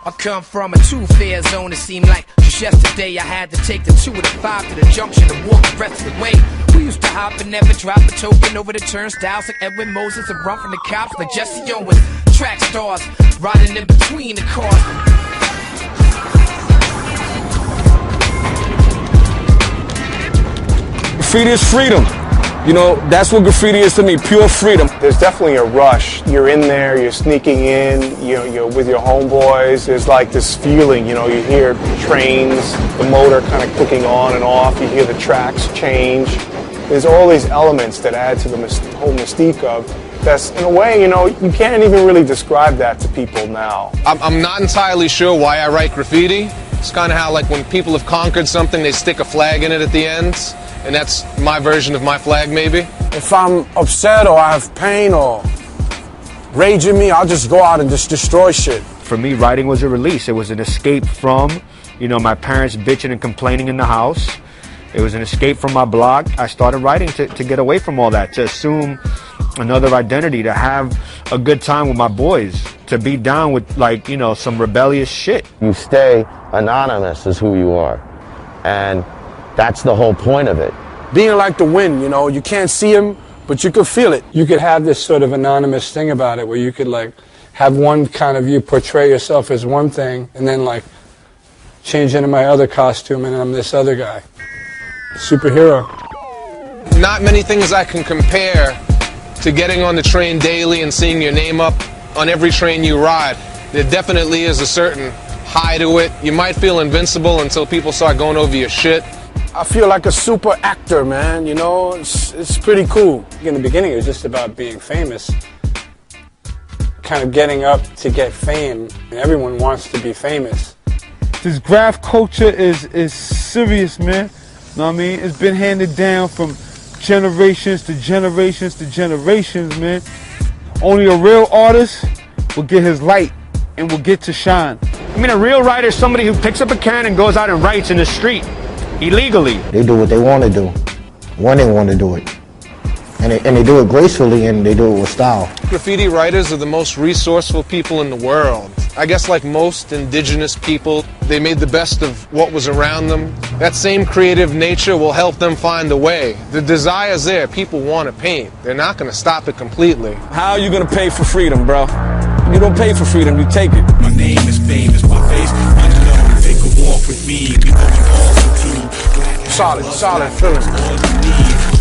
I come from a two-fare zone. It seemed like just yesterday I had to take the 2 to the 5 to the junction and walk the rest of the way. We used to hop and never drop a token over the turnstiles like Edwin Moses and run from the cops like Jesse Owens. Track stars riding in between the cars. Graffiti is freedom. You know, that's what graffiti is to me, pure freedom. There's definitely a rush. You're in there, you're sneaking in, you're with your homeboys. There's like this feeling, you know, you hear trains, the motor kind of clicking on and off, you hear the tracks change. There's all these elements that add to the whole mystique of that's, in a way, you know, you can't even really describe that to people now. I'm not entirely sure why I write graffiti. It's kind of how, like, when people have conquered something, they stick a flag in it at the end. And that's my version of my flag, maybe. If I'm upset or I have pain or rage in me, I'll just go out and just destroy shit. For me, writing was a release. It was an escape from, you know, my parents bitching and complaining in the house. It was an escape from my blog. I started writing to get away from all that, to assume another identity, to have a good time with my boys, to be down with, like, you know, some rebellious shit. You stay anonymous as who you are. And that's the whole point of it. Being like the wind, you know, you can't see him, but you can feel it. You could have this sort of anonymous thing about it where you could, like, have one kind of, you portray yourself as one thing and then, like, change into my other costume and I'm this other guy. Superhero. Not many things I can compare to getting on the train daily and seeing your name up on every train you ride. There definitely is a certain high to it. You might feel invincible until people start going over your shit. I feel like a super actor, man, you know, it's pretty cool. In the beginning, it was just about being famous, kind of getting up to get fame, and everyone wants to be famous. This graph culture is serious, man, know what I mean? It's been handed down from generations to generations to generations, man. Only a real artist will get his light and will get to shine. I mean, a real writer is somebody who picks up a pen and goes out and writes in the street. Illegally. They do what they want to do, when they want to do it. And they do it gracefully and they do it with style. Graffiti writers are the most resourceful people in the world. I guess like most indigenous people, they made the best of what was around them. That same creative nature will help them find a way. The desire's there. People want to paint. They're not going to stop it completely. How are you going to pay for freedom, bro? You don't pay for freedom, you take it. My name is famous, my face unknown. Take a walk with me, we going all for two. Solid feeling.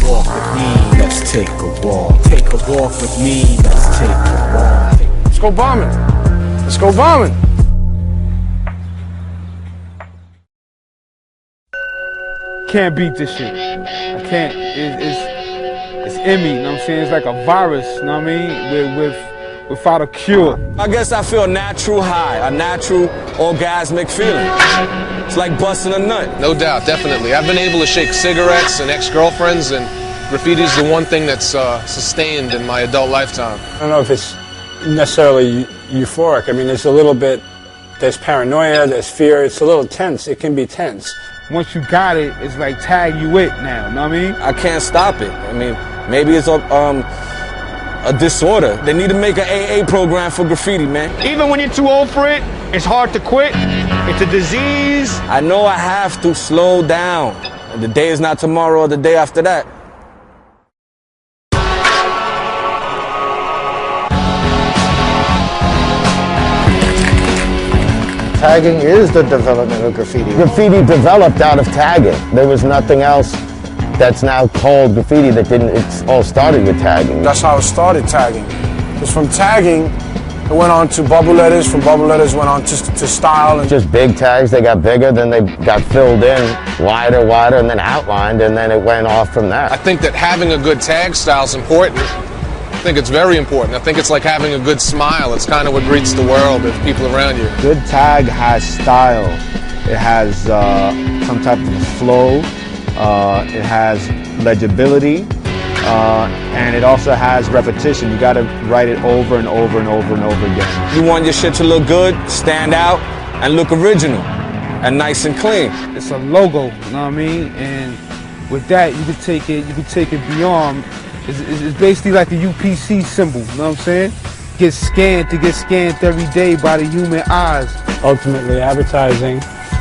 Walk with me, let's take a walk. Take a walk with me, let's take a walk. Let's go bombing. Let's go bombing. Can't beat this shit. I can't. It's in me, you know what I'm saying? It's like a virus, you know what I mean? Without a cure. I guess I feel a natural high, a natural orgasmic feeling. It's like busting a nut. No doubt, definitely. I've been able to shake cigarettes and ex-girlfriends, and graffiti's the one thing that's sustained in my adult lifetime. I don't know if it's necessarily euphoric. I mean, there's a little bit, there's paranoia, there's fear. It's a little tense. It can be tense. Once you got it, it's like tag you it now, you know what I mean? I can't stop it. I mean, maybe it's a disorder. They need to make an AA program for graffiti, man. Even when you're too old for it, it's hard to quit. It's a disease. I know I have to slow down. The day is not tomorrow or the day after that. Tagging is the development of graffiti. Graffiti developed out of tagging. There was nothing else that's now called graffiti that didn't, it all started with tagging. That's how it started, tagging. Because from tagging, it went on to bubble letters, from bubble letters went on to style. And just big tags, they got bigger, then they got filled in wider, and then outlined, and then it went off from there. I think that having a good tag style is important. I think it's very important. I think it's like having a good smile. It's kind of what greets the world of people around you. Good tag has style. It has some type of flow. It has legibility. And it also has repetition. You got to write it over and over and over and over again. You want your shit to look good, stand out, and look original, and nice and clean. It's a logo, you know what I mean? And with that, you can take it beyond. It's basically like a UPC symbol, you know what I'm saying? Get scanned every day by the human eyes. ultimately advertising,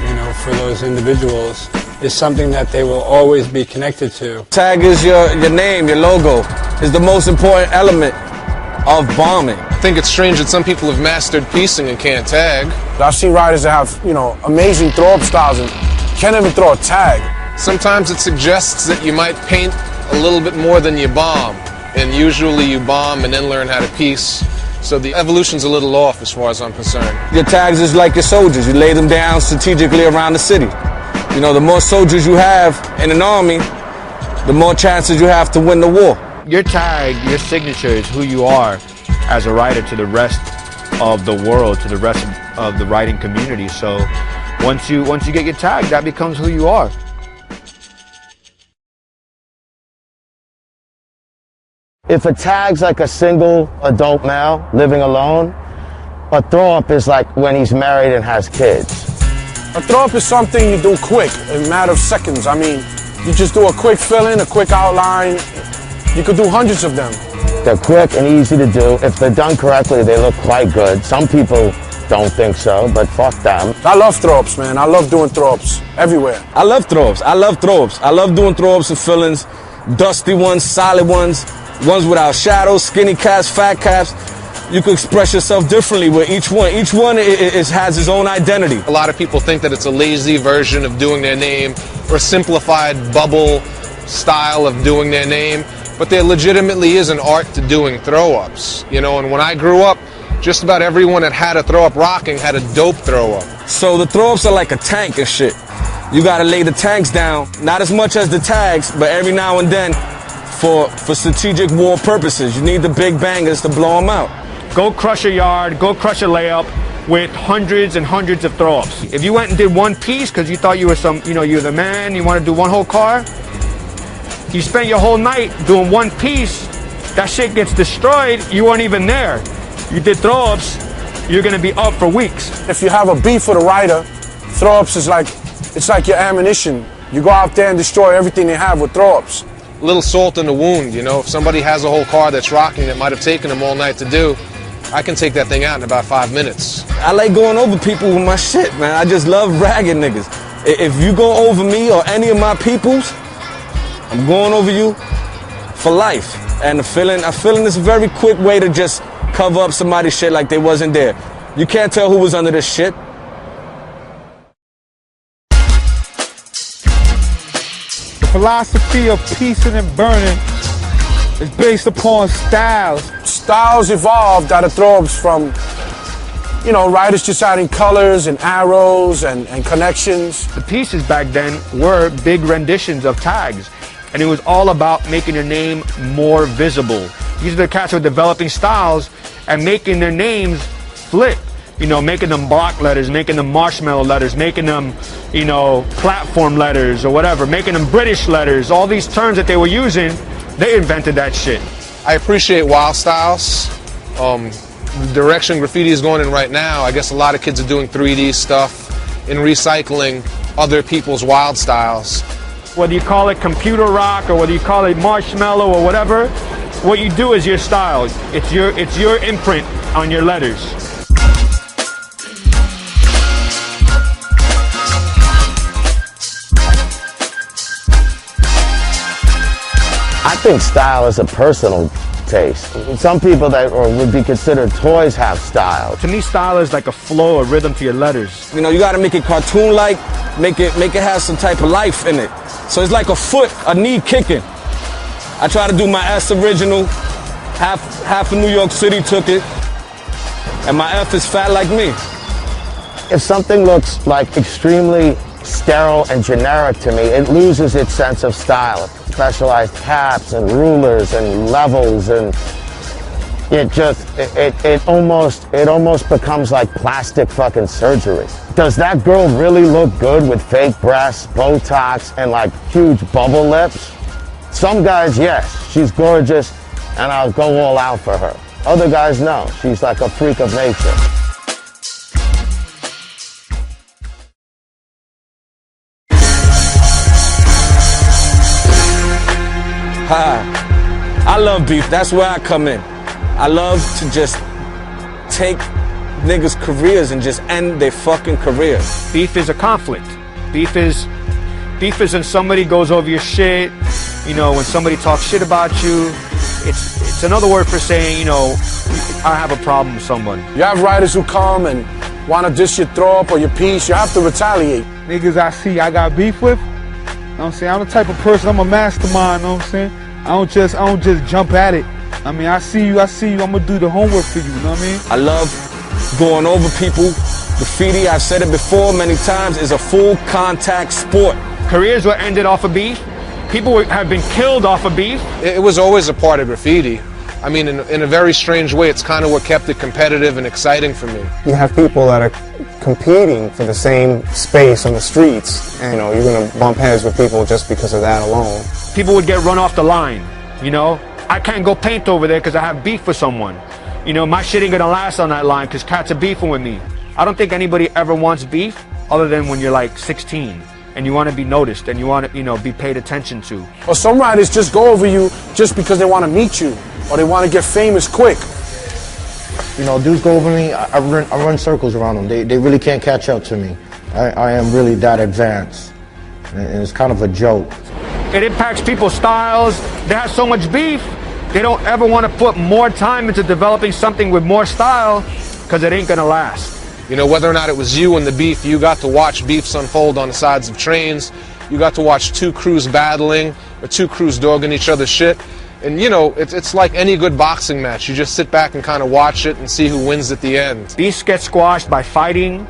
you know, for those individuals is something that they will always be connected to. Tag is your name, your logo, is the most important element of bombing. I think it's strange that some people have mastered piecing and can't tag. I've seen riders that have, you know, amazing throw-up styles and can't even throw a tag. Sometimes it suggests that you might paint a little bit more than you bomb, and usually you bomb and then learn how to piece. So the evolution's a little off as far as I'm concerned. Your tags is like your soldiers. You lay them down strategically around the city. You know, the more soldiers you have in an army, the more chances you have to win the war. Your tag, your signature is who you are as a writer to the rest of the world, to the rest of the writing community. So once you get your tag, that becomes who you are. If a tag's like a single adult male living alone, a throw-up is like when he's married and has kids. A throw-up is something you do quick, in a matter of seconds. I mean, you just do a quick fill-in, a quick outline. You could do hundreds of them. They're quick and easy to do. If they're done correctly, they look quite good. Some people don't think so, but fuck them. I love throw-ups, man. I love doing throw-ups everywhere. I love throw-ups. I love throw-ups. I love doing throw-ups and fill-ins, dusty ones, solid ones, ones without shadows, skinny caps, fat caps. You can express yourself differently with each one. Each one has its own identity. A lot of people think that it's a lazy version of doing their name or a simplified bubble style of doing their name, but there legitimately is an art to doing throw-ups. You know, and when I grew up, just about everyone that had a throw-up rocking had a dope throw-up. So the throw-ups are like a tank and shit. You gotta lay the tanks down, not as much as the tags, but every now and then for strategic war purposes. You need the big bangers to blow them out. Go crush a yard, go crush a layup with hundreds and hundreds of throw-ups. If you went and did one piece because you thought you were you're the man, you want to do one whole car, you spent your whole night doing one piece, that shit gets destroyed, you weren't even there. You did throw-ups, you're going to be up for weeks. If you have a beef with a rider, throw-ups is it's like your ammunition. You go out there and destroy everything they have with throw-ups. A little salt in the wound, you know. If somebody has a whole car that's rocking that might have taken them all night to do, I can take that thing out in about 5 minutes. I like going over people with my shit, man. I just love ragging niggas. If you go over me or any of my peoples, I'm going over you for life. And a feeling is a very quick way to just cover up somebody's shit like they wasn't there. You can't tell who was under this shit. The philosophy of piecing and burning is based upon styles. Styles evolved out of throw-ups from, you know, riders just adding colors and arrows and connections. The pieces back then were big renditions of tags, and it was all about making your name more visible. These are the cats who are developing styles and making their names flip. You know, making them block letters, making them marshmallow letters, making them, you know, platform letters or whatever, making them British letters. All these terms that they were using, they invented that shit. I appreciate wild styles. The direction graffiti is going in right now, I guess a lot of kids are doing 3D stuff and recycling other people's wild styles. Whether you call it computer rock or whether you call it marshmallow or whatever, what you do is your style. It's your imprint on your letters. I think style is a personal taste. Some people that would be considered toys have style. To me, style is like a flow, a rhythm to your letters. You know, you gotta make it cartoon-like, make it have some type of life in it. So it's like a foot, a knee kicking. I try to do my S original, half of New York City took it, and my F is fat like me. If something looks like extremely sterile and generic to me, it loses its sense of style. Specialized caps and rulers and levels, and it almost becomes like plastic fucking surgery. Does that girl really look good with fake breasts, Botox, and like huge bubble lips? Some guys, yes, she's gorgeous and I'll go all out for her. Other guys, no, she's like a freak of nature. I love beef. That's where I come in. I love to just take niggas' careers and just end their fucking careers. Beef is a conflict. Beef is when somebody goes over your shit, you know, when somebody talks shit about you. It's another word for saying, you know, I have a problem with someone. You have writers who come and want to dish your throw up or your piece, you have to retaliate. Niggas I see I got beef with, you know what I'm saying? I'm the type of person, I'm a mastermind, you know what I'm saying? I don't just jump at it. I mean, I see you, I'm gonna do the homework for you, you know what I mean? I love going over people. Graffiti, I've said it before many times, is a full contact sport. Careers were ended off of beef. People have been killed off of beef. It was always a part of graffiti. I mean, in a very strange way, it's kind of what kept it competitive and exciting for me. You have people that are competing for the same space on the streets, and you know, you're gonna bump heads with people just because of that alone. People would get run off the line, you know? I can't go paint over there because I have beef with someone. You know, my shit ain't gonna last on that line because cats are beefing with me. I don't think anybody ever wants beef other than when you're like 16 and you want to be noticed and you want to, you know, be paid attention to. Or some writers just go over you just because they want to meet you or they want to get famous quick. You know, dudes go over me, I run circles around them. They really can't catch up to me. I am really that advanced. And it's kind of a joke. It impacts people's styles. They have so much beef, they don't ever want to put more time into developing something with more style because it ain't gonna last. You know, whether or not it was you and the beef, you got to watch beefs unfold on the sides of trains. You got to watch two crews battling or two crews dogging each other's shit. And you know, it's like any good boxing match. You just sit back and kind of watch it and see who wins at the end. Beefs get squashed by fighting.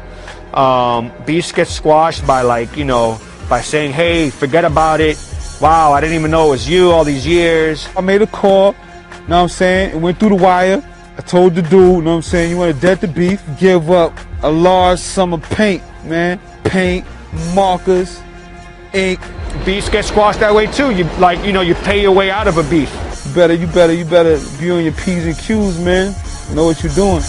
Beefs get squashed by, like, you know, by saying, hey, forget about it. Wow, I didn't even know it was you all these years. I made a call, you know what I'm saying? It went through the wire. I told the dude, you know what I'm saying, you want to dead the beef, give up a large sum of paint, man. Paint, markers, ink. Beefs get squashed that way too. You, like, you know, you pay your way out of a beef. You better be on your P's and Q's, man. Know what you're doing.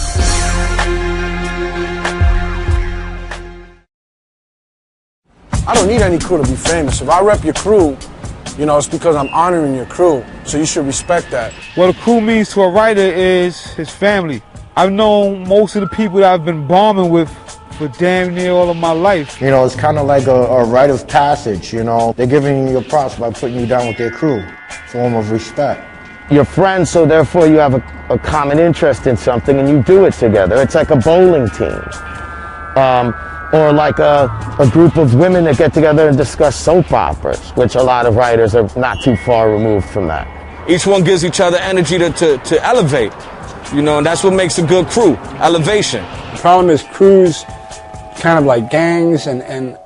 I don't need any crew to be famous. If I rep your crew, you know, it's because I'm honoring your crew. So you should respect that. What a crew means to a writer is his family. I've known most of the people that I've been bombing with for damn near all of my life. You know, it's kind of like a rite of passage, you know. They're giving you your props by putting you down with their crew. Form of respect. You're friends, so therefore you have a common interest in something and you do it together. It's like a bowling team. Or like a group of women that get together and discuss soap operas, which a lot of writers are not too far removed from that. Each one gives each other energy to elevate, you know, and that's what makes a good crew, elevation. The problem is crews kind of like gangs, and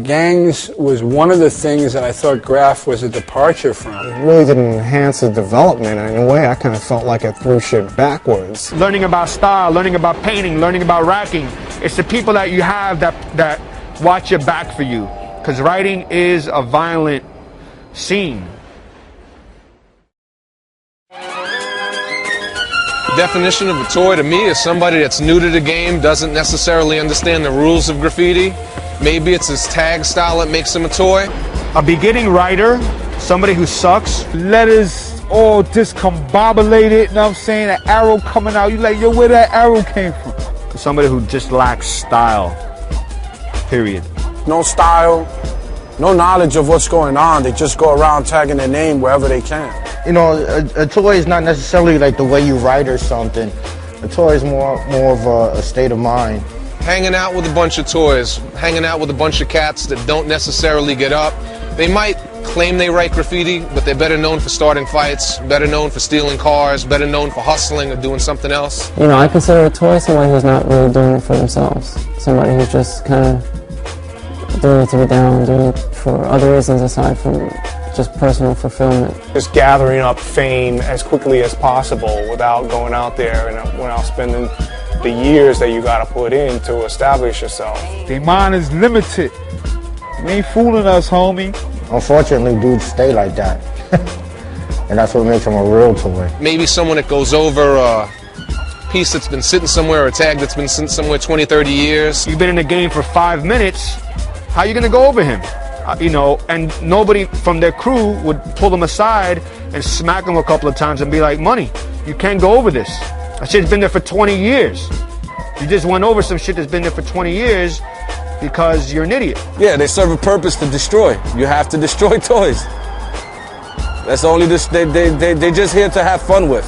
gangs was one of the things that I thought Graph was a departure from. It really didn't enhance the development. In a way, I kind of felt like it threw shit backwards. Learning about style, learning about painting, learning about racking. It's the people that you have that watch your back for you. Because writing is a violent scene. The definition of a toy to me is somebody that's new to the game, doesn't necessarily understand the rules of graffiti. Maybe it's his tag style that makes him a toy. A beginning writer, somebody who sucks. Letters all discombobulated, you know what I'm saying? An arrow coming out, you like, yo, where that arrow came from? Somebody who just lacks style, period. No style, no knowledge of what's going on. They just go around tagging their name wherever they can. You know, a toy is not necessarily like the way you write or something. A toy is more of a state of mind. Hanging out with a bunch of toys, hanging out with a bunch of cats that don't necessarily get up. They might claim they write graffiti, but they're better known for starting fights, better known for stealing cars, better known for hustling or doing something else. You know, I consider a toy somebody who's not really doing it for themselves. Somebody who's just kind of doing it to be down, doing it for other reasons aside from just personal fulfillment. Just gathering up fame as quickly as possible without going out there and without spending the years that you got to put in to establish yourself. Their mind is limited. You ain't fooling us, homie. Unfortunately, dudes stay like that. And that's what makes them a real toy. Maybe someone that goes over a piece that's been sitting somewhere, or a tag that's been sitting somewhere 20, 30 years. You've been in the game for 5 minutes. How are you going to go over him? You know, and nobody from their crew would pull them aside and smack them a couple of times and be like, money, you can't go over this. That shit's been there for 20 years. You just went over some shit that's been there for 20 years because you're an idiot. Yeah, they serve a purpose to destroy. You have to destroy toys. That's only this. They just here to have fun with.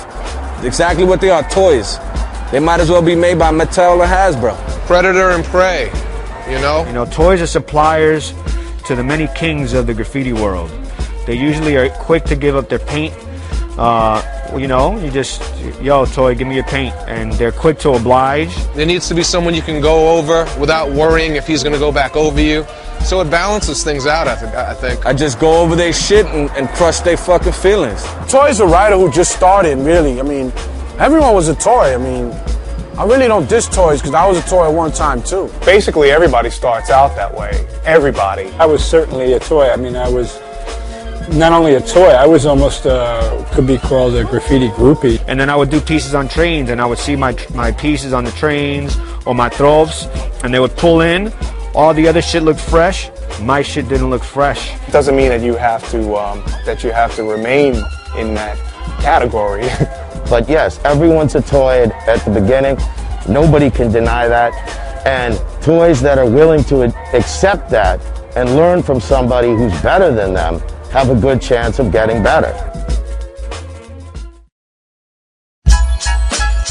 Exactly what they are, toys. They might as well be made by Mattel or Hasbro. Predator and prey, you know? You know, toys are suppliers to the many kings of the graffiti world. They usually are quick to give up their paint. You know, you just, yo, toy, give me your paint. And they're quick to oblige. There needs to be someone you can go over without worrying if he's going to go back over you. So it balances things out, I think. I just go over their shit and crush their fucking feelings. Toy's a writer who just started, really. I mean, everyone was a toy. I mean, I really don't diss toys because I was a toy at one time too. Basically, everybody starts out that way. Everybody. I was certainly a toy. I mean, I was not only a toy, I was almost, could be called a graffiti groupie. And then I would do pieces on trains, and I would see my pieces on the trains or my trovs, and they would pull in. All the other shit looked fresh. My shit didn't look fresh. It doesn't mean that you have to remain in that category. But yes, everyone's a toy at the beginning. Nobody can deny that. And toys that are willing to accept that and learn from somebody who's better than them have a good chance of getting better.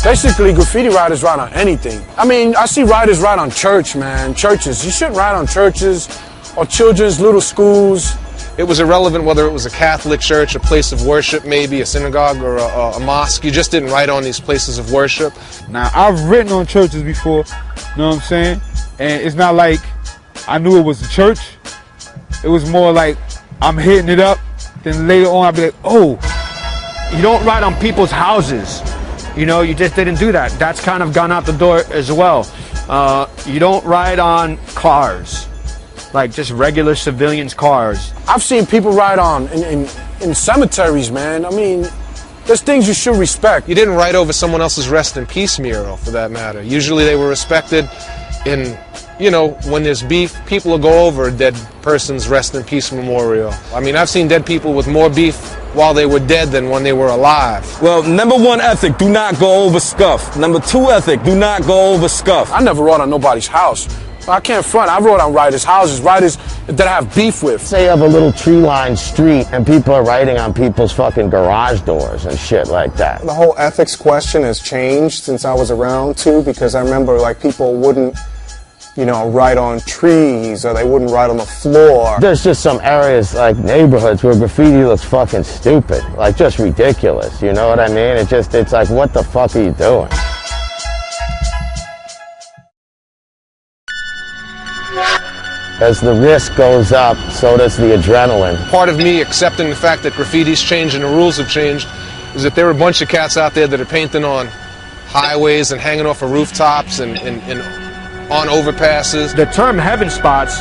Basically, graffiti writers write on anything. I mean, I see writers write on church, man, churches. You shouldn't write on churches or children's little schools. It was irrelevant whether it was a Catholic church, a place of worship, maybe a synagogue or a mosque. You just didn't write on these places of worship. Now, I've written on churches before, you know what I'm saying? And it's not like I knew it was a church. It was more like I'm hitting it up, then later on I'll be like, oh. You don't write on people's houses. You know, you just didn't do that. That's kind of gone out the door as well. You don't ride on cars, like just regular civilians' cars. I've seen people ride on in cemeteries, man. I mean, there's things you should respect. You didn't write over someone else's rest in peace mural, for that matter. Usually they were respected in, you know, when there's beef, people will go over a dead person's rest in peace memorial. I mean, I've seen dead people with more beef while they were dead than when they were alive. Well, number one ethic, do not go over SKUF. Number two ethic, do not go over SKUF. I never wrote on nobody's house. I can't front. I wrote on writers' houses, writers that I have beef with. Say you have a little tree-lined street and people are writing on people's fucking garage doors and shit like that. The whole ethics question has changed since I was around too, because I remember like people wouldn't, you know, write on trees or they wouldn't write on the floor. There's just some areas like neighborhoods where graffiti looks fucking stupid, like just ridiculous, you know what I mean? It's like, what the fuck are you doing? As the risk goes up, so does the adrenaline. Part of me accepting the fact that graffiti's changed and the rules have changed is that there are a bunch of cats out there that are painting on highways and hanging off of rooftops and on overpasses. The term heaven spots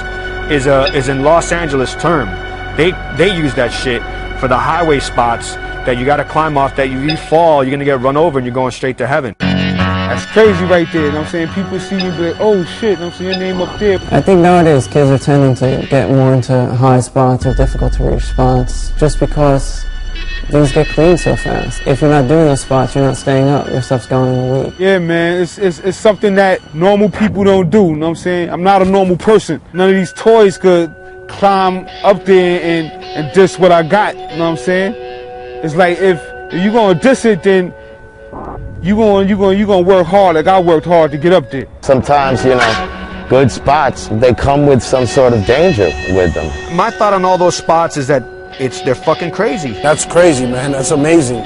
is in Los Angeles term. They use that shit for the highway spots that you got to climb off, that you fall, you're going to get run over and you're going straight to heaven. That's crazy right there, you know what I'm saying? People see you be like, oh shit, you know what I'm saying, your name up there. I think nowadays kids are tending to get more into high spots or difficult to reach spots just because things get cleaned so fast. If you're not doing those spots, you're not staying up, your stuff's going in a week. Yeah, man, it's something that normal people don't do, you know what I'm saying? I'm not a normal person. None of these toys could climb up there and diss what I got, you know what I'm saying? It's like if you're gonna diss it, then you gonna work hard like I worked hard to get up there. Sometimes, you know, good spots, they come with some sort of danger with them. My thought on all those spots is that they're fucking crazy. That's crazy, man. That's amazing.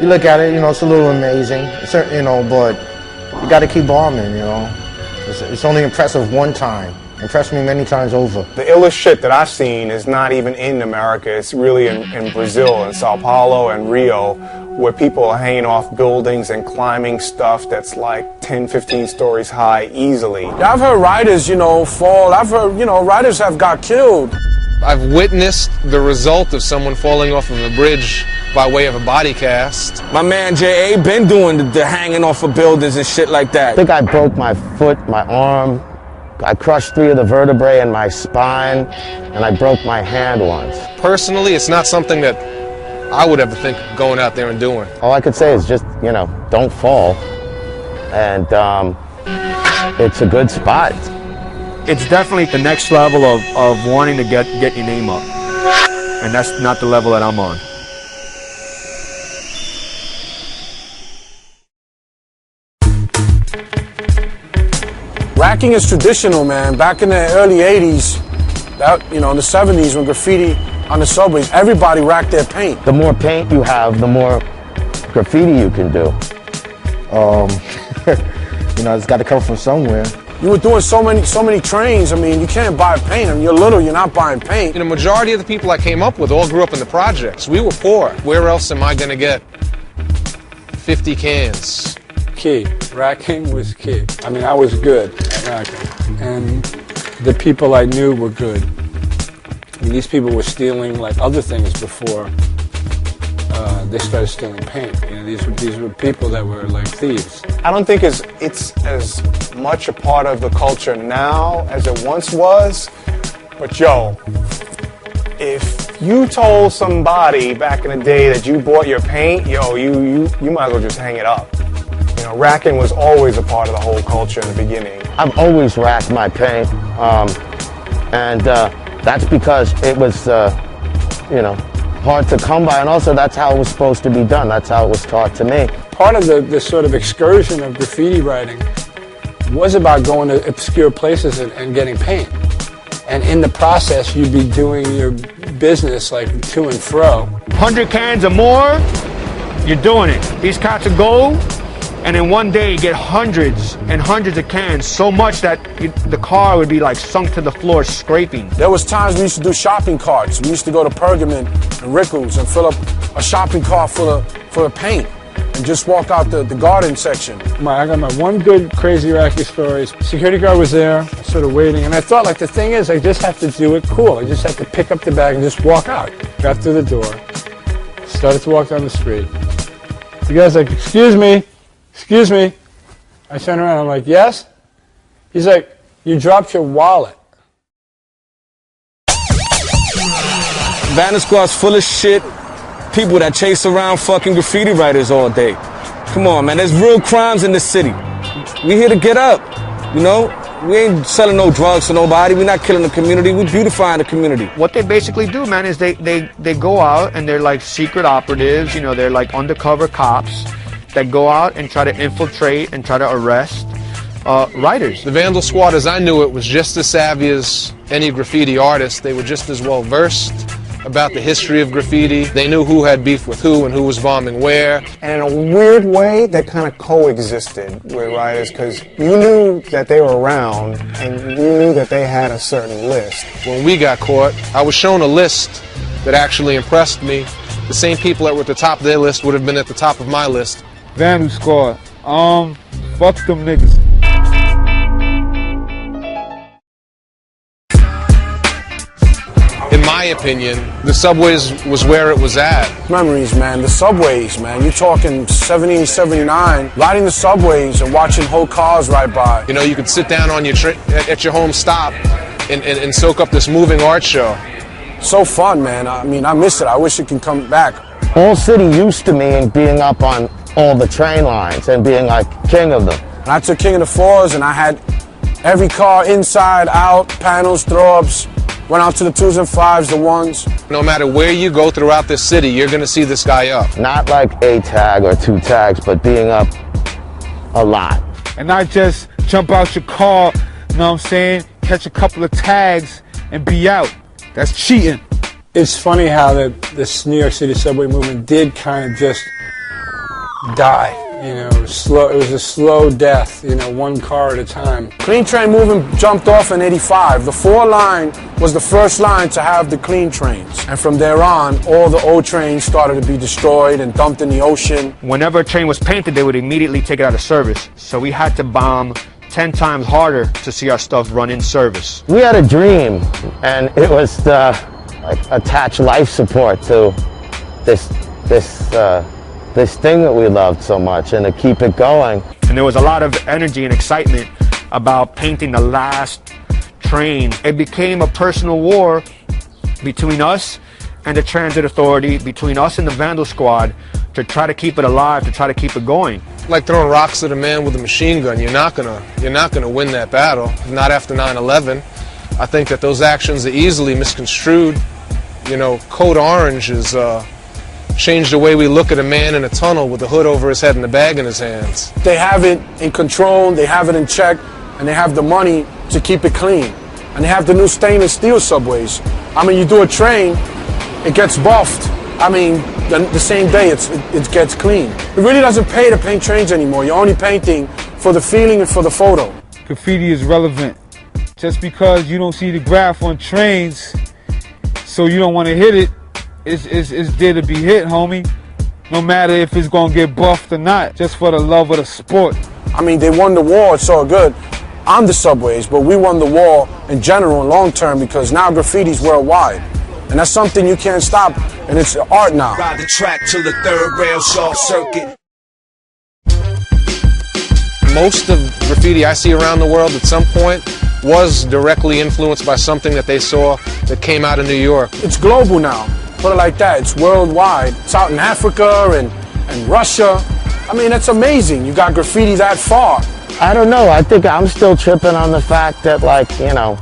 You look at it, you know, it's a little amazing, you know, but you got to keep bombing, you know. It's only impressive one time. Impressed me many times over. The illest shit that I've seen is not even in America. It's really in Brazil, in Sao Paulo and Rio, where people are hanging off buildings and climbing stuff that's like 10, 15 stories high easily. I've heard writers, you know, fall. I've heard, you know, writers have got killed. I've witnessed the result of someone falling off of a bridge by way of a body cast. My man J.A. been doing the hanging off of buildings and shit like that. I think I broke my foot, my arm. I crushed 3 of the vertebrae in my spine, and I broke my hand once. Personally, it's not something that I would ever think of going out there and doing. All I could say is just, you know, don't fall. And it's a good spot. It's definitely the next level of wanting to get your name up. And that's not the level that I'm on. Racking is traditional, man. Back in the early 80s, in the 70s when graffiti on the subways, everybody racked their paint. The more paint you have, the more graffiti you can do. It's got to come from somewhere. You were doing so many trains. I mean, you can't buy paint. I mean, you're little, you're not buying paint. The majority of the people I came up with all grew up in the projects. We were poor. Where else am I going to get 50 cans? Key. Racking was key. I mean, I was good at racking. And the people I knew were good. I mean, these people were stealing like other things before they started stealing paint. These were people that were like thieves. I don't think it's as much a part of the culture now as it once was. But yo, if you told somebody back in the day that you bought your paint, yo, you might as well just hang it up. Racking was always a part of the whole culture in the beginning. I've always racked my paint, and that's because it was, hard to come by, and also that's how it was supposed to be done. That's how it was taught to me. Part of the sort of excursion of graffiti writing was about going to obscure places and getting paint. And in the process, you'd be doing your business like to and fro. 100 cans or more, you're doing it. These cats will go, and in one day you get hundreds and hundreds of cans, so much that the car would be like sunk to the floor scraping. There was times we used to do shopping carts. We used to go to Pergamon and Rickles and fill up a shopping cart full of paint and just walk out the garden section. I got my one good crazy racky story. Security guard was there, sort of waiting, and I thought, like, the thing is, I just have to do it cool. I just have to pick up the bag and just walk out. Got through the door, started to walk down the street. The guy's like, excuse me. I turn around, I'm like, yes? He's like, you dropped your wallet. Vandal Squad's full of shit. People that chase around fucking graffiti writers all day. Come on, man, there's real crimes in this city. We here to get up, We ain't selling no drugs to nobody. We're not killing the community. We're beautifying the community. What they basically do, man, is they go out and they're like secret operatives, they're like undercover cops that go out and try to infiltrate and try to arrest writers. The Vandal Squad, as I knew it, was just as savvy as any graffiti artist. They were just as well versed about the history of graffiti. They knew who had beef with who and who was bombing where. And in a weird way, that kind of coexisted with writers, because you knew that they were around and you knew that they had a certain list. When we got caught, I was shown a list that actually impressed me. The same people that were at the top of their list would have been at the top of my list. Vandal Squad. Fuck them niggas. In my opinion, the subways was where it was at. Memories, man. The subways, man. You're talking 70, 79. Riding the subways and watching whole cars ride by. You could sit down on at your home stop and soak up this moving art show. So fun, man. I mean, I miss it. I wish it can come back. All City used to me being up on all the train lines and being like king of them. And I took King of the Fours and I had every car inside, out, panels, throw-ups. Went out to the 2s and 5s, the 1s. No matter where you go throughout this city, you're going to see this guy up. Not like a tag or 2 tags, but being up a lot. And not just jump out your car, catch a couple of tags and be out. That's cheating. It's funny how this New York City subway movement did kind of just die. It was a slow death, one car at a time. Clean train movement jumped off in '85. The 4 line was the first line to have the clean trains. And from there on, all the old trains started to be destroyed and dumped in the ocean. Whenever a train was painted, they would immediately take it out of service. So we had to bomb 10 times harder to see our stuff run in service. We had a dream, and it was to attach life support to this thing that we loved so much and to keep it going. And there was a lot of energy and excitement about painting the last train. It became a personal war between us and the Transit Authority, between us and the Vandal Squad, to try to keep it alive, to try to keep it going. Like throwing rocks at a man with a machine gun. You're not gonna win that battle. Not after 9/11. I think that those actions are easily misconstrued. You know, Code Orange has changed the way we look at a man in a tunnel with a hood over his head and a bag in his hands. They have it in control, they have it in check, and they have the money to keep it clean. And they have the new stainless steel subways. I mean, you do a train, it gets buffed. I mean, the same day it gets clean. It really doesn't pay to paint trains anymore. You're only painting for the feeling and for the photo. Graffiti is relevant. Just because you don't see the graph on trains, so you don't want to hit it, it's there to be hit, homie. No matter if it's going to get buffed or not, just for the love of the sport. I mean, they won the war, it's all good on the subways, but we won the war in general and long term because now graffiti's worldwide. And that's something you can't stop, and it's art now. Ride the track till the third rail short circuit. Most of graffiti I see around the world at some point was directly influenced by something that they saw that came out of New York. It's global now, put it like that. It's worldwide. It's out in Africa and Russia. I mean, it's amazing. You got graffiti that far. I don't know. I think I'm still tripping on the fact that, like, you know,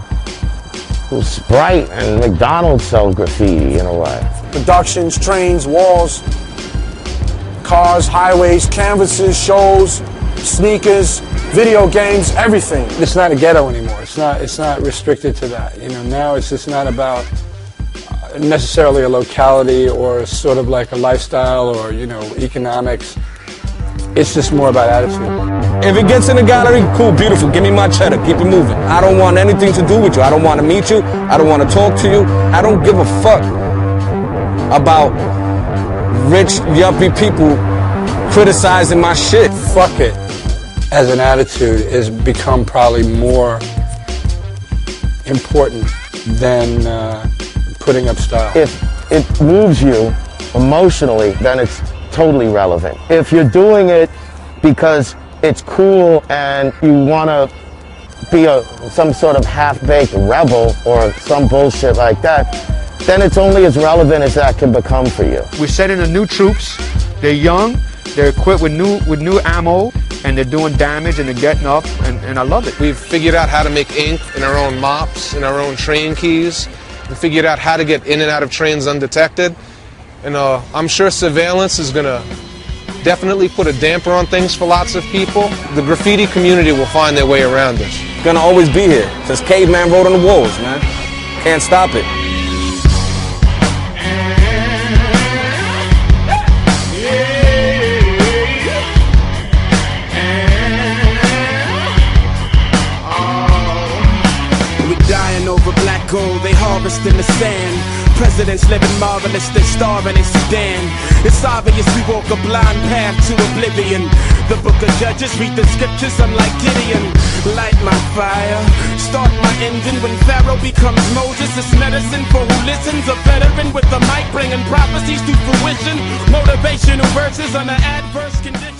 Sprite and McDonald's sell graffiti in a way. Productions, trains, walls, cars, highways, canvases, shows, sneakers, video games, everything. It's not a ghetto anymore. It's not restricted to that. You know, now it's just not about necessarily a locality or sort of like a lifestyle or, you know, economics. It's just more about attitude. If it gets in the gallery, cool, beautiful, give me my cheddar, keep it moving. I don't want anything to do with you. I don't want to meet you. I don't want to talk to you. I don't give a fuck about rich, yuppie people criticizing my shit. Fuck it as an attitude has become probably more important than putting up style. If it moves you emotionally, then it's totally relevant. If you're doing it because it's cool and you want to be some sort of half-baked rebel or some bullshit like that, then it's only as relevant as that can become for you. We're setting the new troops. They're young, they're equipped with new ammo, and they're doing damage and they're getting up, and I love it. We've figured out how to make ink in our own mops, in our own train keys. We figured out how to get in and out of trains undetected. And I'm sure surveillance is going to definitely put a damper on things for lots of people. The graffiti community will find their way around it. It's gonna always be here. Since caveman wrote on the walls, man. Can't stop it. We're dying over black gold, they harvest in the sand. Presidents living marvelous, they're starving in Sudan. It's obvious we walk a blind path to oblivion. The book of Judges, read the scriptures, I'm like Gideon. Light my fire, start my engine. When Pharaoh becomes Moses, it's medicine for who listens. A veteran with a mic bringing prophecies to fruition. Motivational verses on an adverse condition.